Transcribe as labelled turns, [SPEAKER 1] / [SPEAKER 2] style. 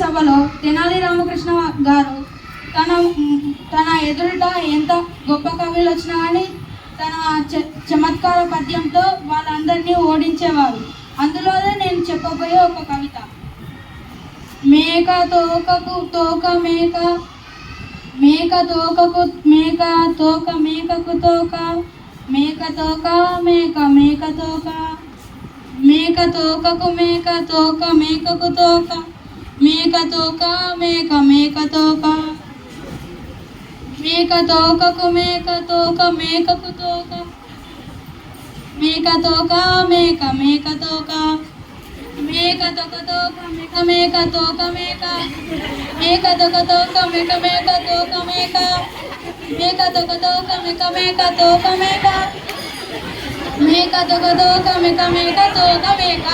[SPEAKER 1] సభలో తెనాలి రామకృష్ణ గారు తన తన ఎదురుట ఎంత గొప్ప కవులు వచ్చినా కానీ తన చమత్కార పద్యంతో వాళ్ళందరినీ ఓడించేవారు. అందులోనే నేను చెప్పబోయే ఒక కవిత. మేక తోకకు తోక మేక, మేక తోకకు మేక, తోక మేకకు తోక, మేక తోక మేక, మేక తోక, మేక తోకకు మేక, తోక మేకకు తోక, మేక తోక మేక, మేక తోక, మేక తోకకు మేక, తోక మేకకు తోక, మేక తోక మేక, మేక తోక, మేక తోక తోక మేక, మేక తోక మేక, మేక తోక తోక మేక, మేక తోక మేక, మేక తోక తోక మేక, మేక తోక మేక, మేక తోక తోక మేక, మేక తోక మేక.